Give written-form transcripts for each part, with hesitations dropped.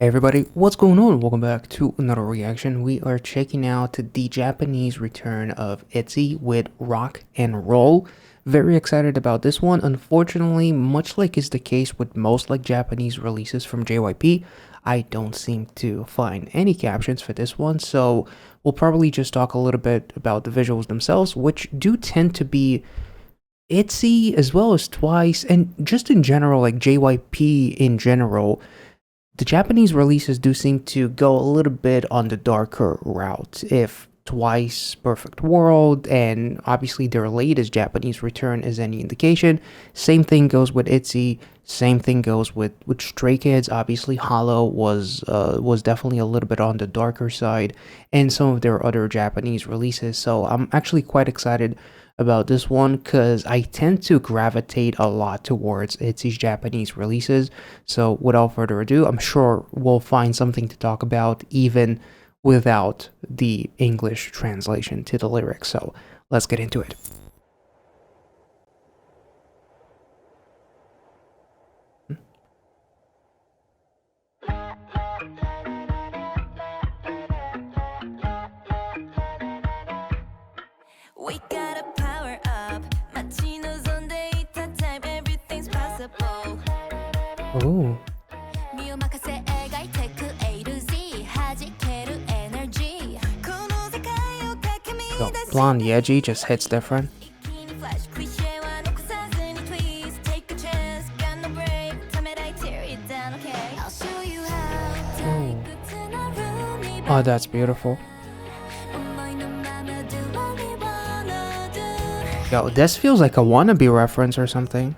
Hey everybody, what's going on? Welcome back to another reaction. We are checking out the Japanese return of ITZY with Rock and Roll. Very excited about this one. Unfortunately, much like is the case with most Japanese releases from JYP, I don't seem to find any captions for this one, so we'll probably just talk a little bit about the visuals themselves, which do tend to be ITZY as well as Twice, and just in general, JYP in general. The Japanese releases do seem to go a little bit on the darker route. If Twice, Perfect World, and obviously their latest Japanese return is any indication, same thing goes with ITZY, same thing goes with Stray Kids. Obviously Hollow was definitely a little bit on the darker side, and some of their other Japanese releases. So I'm actually quite excited about this one because I tend to gravitate a lot towards ITZY's Japanese releases. So without further ado, I'm sure we'll find something to talk about even without the English translation to the lyrics. So let's get into it. We gotta power up. Everything's possible. Ooh. Yo, Blonde Yeji just hits different. Ooh. Oh, that's beautiful. Yo, this feels like a wannabe reference or something.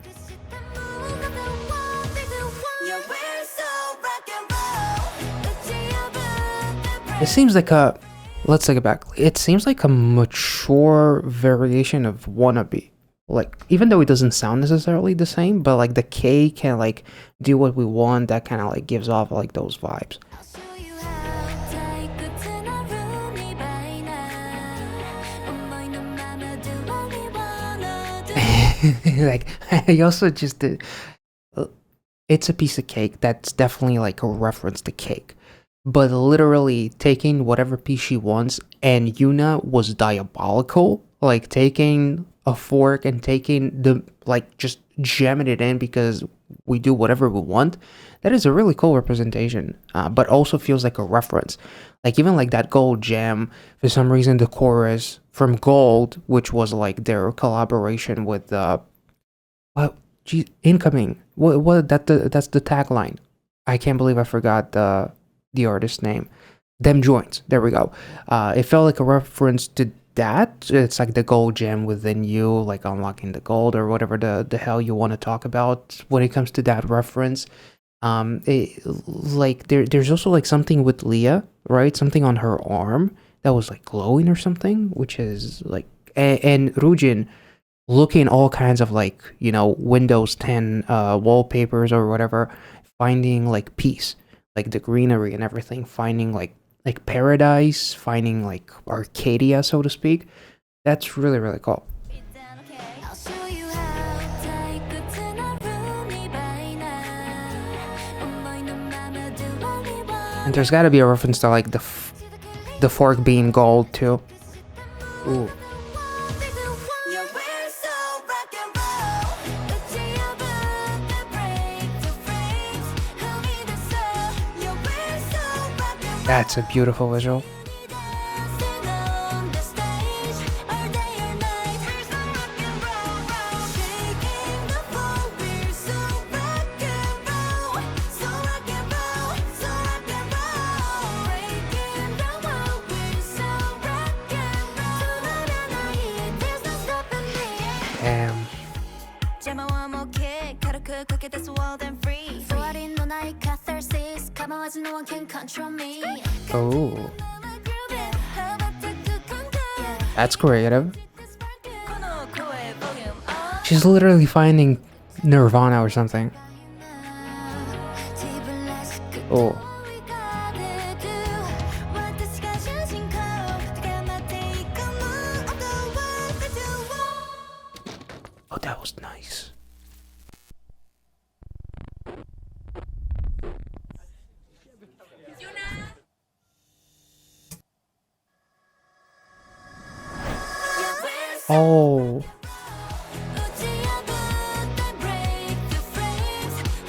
It seems like a... Let's take it back. It seems like a mature variation of wannabe. Like, even though it doesn't sound necessarily the same, but like the K can like do what we want. That kind of like gives off like those vibes. Like, I also just did... It's a piece of cake. That's definitely like a reference to cake. But literally taking whatever piece she wants, and Yuna was diabolical. Like taking a fork and taking the, like, just jamming it in because we do whatever we want. That is a really cool representation, but also feels like a reference. Like even like that Gold Jam, for some reason the chorus from Gold, which was like their collaboration with Incoming. That's the tagline. I can't believe I forgot the artist's name. Them Joints. There we go. It felt like a reference to that. It's like the gold gem within you, like unlocking the gold or whatever the hell you want to talk about when it comes to that reference. Like there's also like something with Leah, right? Something on her arm that was like glowing or something, which is like, and Rujin looking all kinds of like, you know, Windows 10 wallpapers or whatever, finding like peace, like the greenery and everything, finding like paradise, finding like Arcadia, so to speak. That's really, really cool. And there's got to be a reference to like the fork being gold too. Ooh. That's a beautiful visual. Damn. Oh, that's creative. She's literally finding Nirvana or something. Oh. Oh, that was nice. Oh,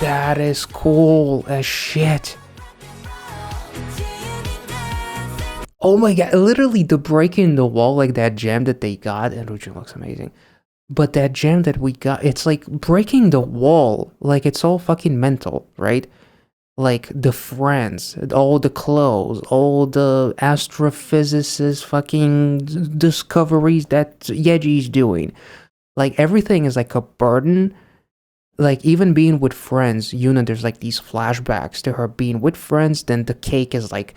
that is cool as shit. Oh my god, literally the breaking the wall, like that gem that they got, and which looks amazing. But that gem that we got, it's like breaking the wall. Like it's all fucking mental, right? Like the friends, all the clothes, all the astrophysicist fucking discoveries that Yeji's doing. Like everything is like a burden. Like even being with friends, there's like these flashbacks to her being with friends. Then the cake is like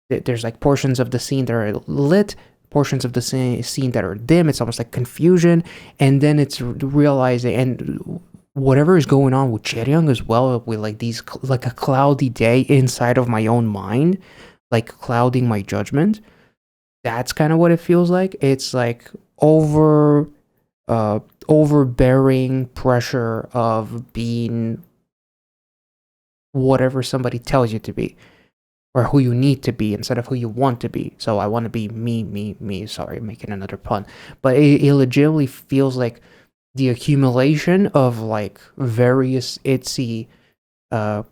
there's like portions of the scene that are lit, portions of the scene that are dim. It's almost like confusion, and then it's realizing and whatever is going on with Cheryung as well, with like these like a cloudy day inside of my own mind, like clouding my judgment. That's kind of what it feels like. It's like uh overbearing pressure of being whatever somebody tells you to be or who you need to be instead of who you want to be. So I want to be me, me, me. Sorry, making another pun. But it legitimately feels like the accumulation of like various ITZY uh,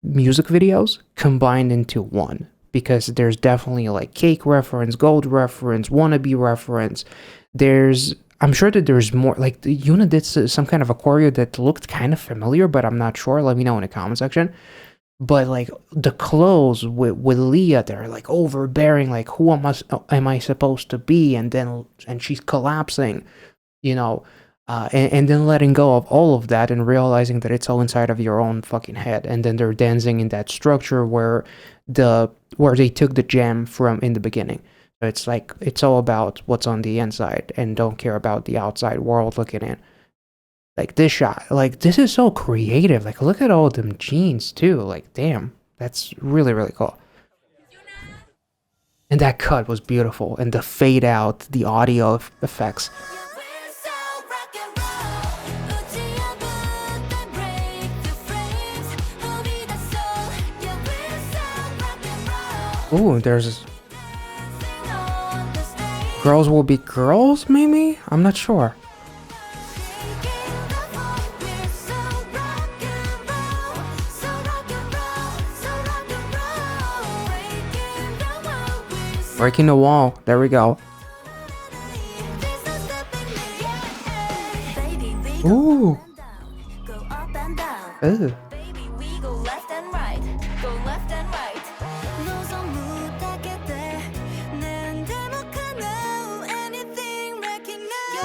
music videos combined into one. Because there's definitely like cake reference, gold reference, wannabe reference. I'm sure that there's more. Like Yuna did some kind of a choreo that looked kind of familiar, but I'm not sure. Let me know in the comment section. But like the clothes with Leah, they're like overbearing. Like who am I supposed to be? And she's collapsing, you know, and then letting go of all of that and realizing that it's all inside of your own fucking head. And then they're dancing in that structure where they took the gem from in the beginning. So it's like it's all about what's on the inside and don't care about the outside world looking in. Like this shot, like this is so creative. Like look at all them jeans too. Like damn, that's really really cool. And that cut was beautiful, and the fade out, the audio effects. Ooh, there's girls will be girls, maybe? I'm not sure. Breaking the wall. There we go. Ooh. Ew.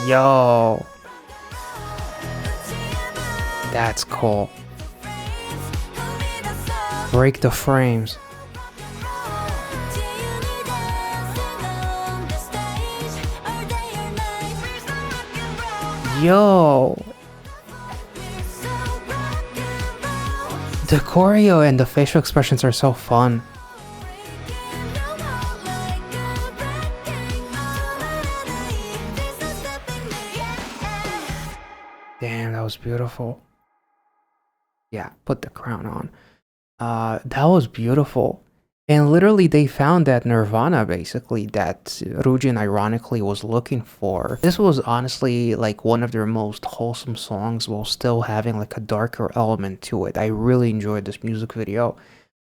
Yo. That's cool. Break the frames. Yo. The choreo and the facial expressions are so fun. Damn, that was beautiful. Yeah, put the crown on. That was beautiful. And literally they found that Nirvana basically that Rujin ironically was looking for. This was honestly like one of their most wholesome songs while still having like a darker element to it. I really enjoyed this music video.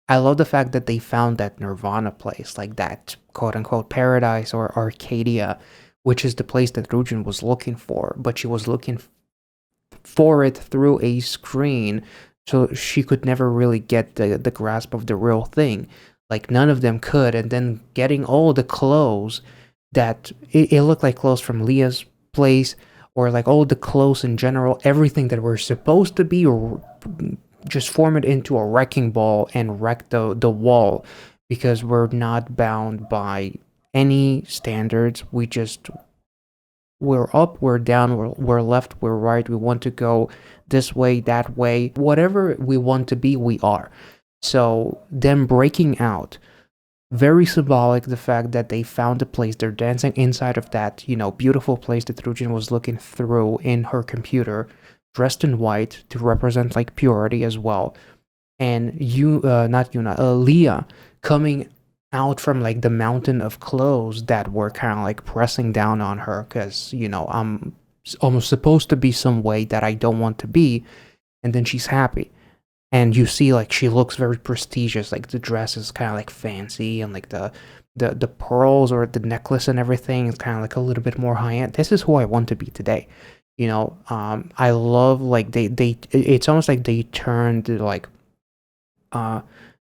I love the fact that they found that Nirvana place, like that quote unquote paradise or Arcadia, which is the place that Rujin was looking for, but she was looking for it through a screen, so she could never really get the grasp of the real thing. Like none of them could, and then getting all the clothes that it looked like clothes from Leah's place, or like all the clothes in general, everything that were supposed to be, or just form it into a wrecking ball and wreck the wall, because we're not bound by any standards. We're up, we're down, we're left, we're right. We want to go this way, that way, whatever we want to be, we are. So them breaking out, very symbolic. The fact that they found a place, they're dancing inside of that, beautiful place that Rujin was looking through in her computer, dressed in white to represent like purity as well. And not Yuna, Leah coming out from like the mountain of clothes that were kind of like pressing down on her, because I'm almost supposed to be some way that I don't want to be. And then she's happy, and you see like she looks very prestigious, like the dress is kind of like fancy, and like the pearls or the necklace and everything is kind of like a little bit more high end. This is who I want to be today. I love like it's almost like they turned like uh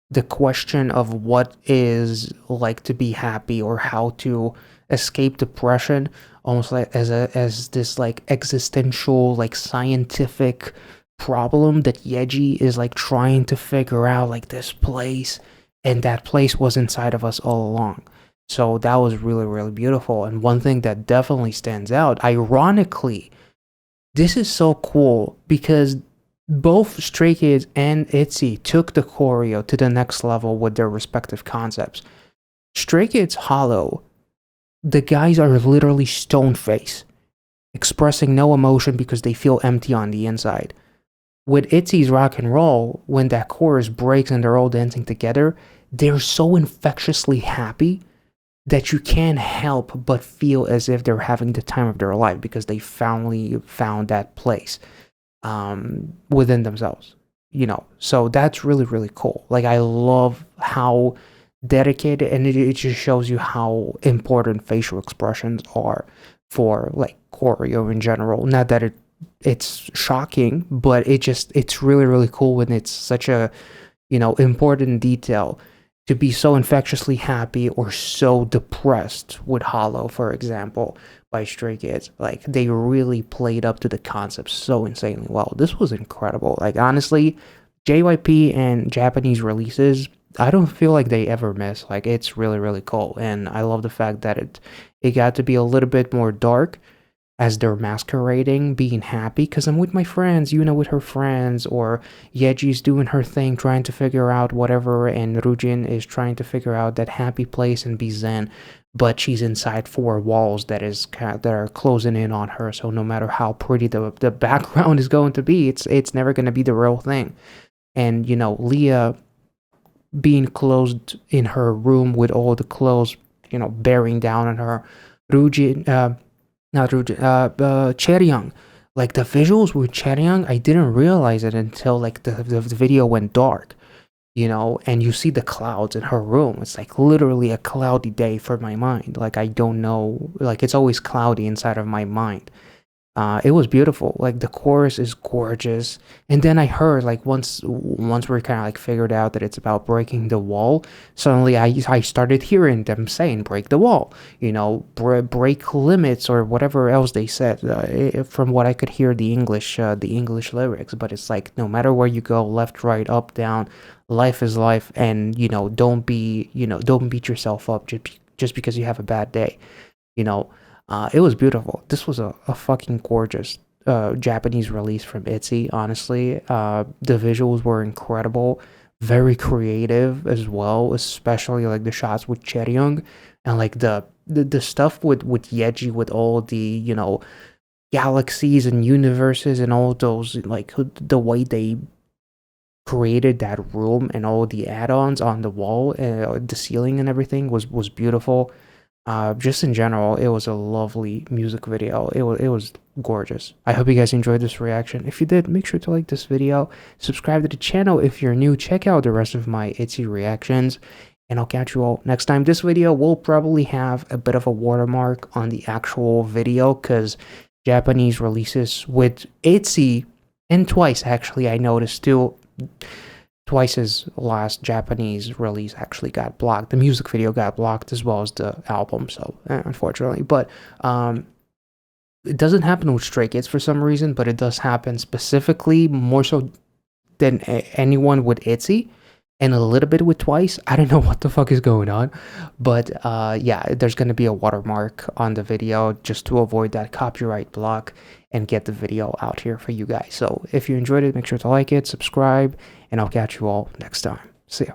the question of what is like to be happy or how to escape depression, almost like as this like existential, like scientific problem that Yeji is like trying to figure out, like this place, and that place was inside of us all along. So that was really, really beautiful. And one thing that definitely stands out, ironically, this is so cool because both Stray Kids and ITZY took the choreo to the next level with their respective concepts. Stray Kids Hollow, the guys are literally stone face, expressing no emotion because they feel empty on the inside. With ITZY's Rock and Roll, when that chorus breaks and they're all dancing together, they're so infectiously happy that you can't help but feel as if they're having the time of their life because they finally found that place within themselves. So that's really, really cool. Like, I love how dedicated, and it just shows you how important facial expressions are for like choreo in general. Not that it's shocking, but it's really, really cool when it's such a important detail to be so infectiously happy or so depressed. With Hollow, for example, by Stray Kids, like they really played up to the concept so insanely well. This was incredible. Like, honestly, JYP and Japanese releases, I don't feel like they ever miss. Like, it's really, really cool, and I love the fact that it got to be a little bit more dark as they're masquerading, being happy because I'm with my friends, Yuna with her friends, or Yeji's doing her thing, trying to figure out whatever, and Rujin is trying to figure out that happy place and be zen, but she's inside four walls that are closing in on her. So no matter how pretty the background is going to be, it's never going to be the real thing. And Leah being closed in her room with all the clothes, bearing down on her. Rujin, not Rujin, Chaeryeong. Like the visuals with Chaeryeong, I didn't realize it until like the video went dark, and you see the clouds in her room. It's like literally a cloudy day for my mind. Like, I don't know, like it's always cloudy inside of my mind. It was beautiful. Like the chorus is gorgeous, and then I heard like once we're kind of like figured out that it's about breaking the wall. Suddenly, I started hearing them saying "break the wall," break limits or whatever else they said. From what I could hear, the English lyrics. But it's like no matter where you go, left, right, up, down, life is life, and don't beat yourself up just because you have a bad day. You know, it was beautiful. This was a fucking gorgeous Japanese release from ITZY, honestly. The visuals were incredible, very creative as well, especially like the shots with Chaeryeong and like the stuff with Yeji, with all the, galaxies and universes and all those, like the way they created that room and all the add-ons on the wall, the ceiling and everything was beautiful. Just in general, it was a lovely music video. It was gorgeous. I hope you guys enjoyed this reaction. If you did, make sure to like this video, subscribe to the channel if you're new, check out the rest of my ITZY reactions, and I'll catch you all next time. This video will probably have a bit of a watermark on the actual video because Japanese releases with ITZY, and Twice actually, I noticed too, Twice's last Japanese release actually got blocked. The music video got blocked as well as the album, so unfortunately. But it doesn't happen with Stray Kids for some reason, but it does happen specifically more so than anyone with ITZY, and a little bit with Twice. I don't know what the fuck is going on, but yeah, there's going to be a watermark on the video just to avoid that copyright block and get the video out here for you guys. So if you enjoyed it, make sure to like it, subscribe, and I'll catch you all next time. See ya.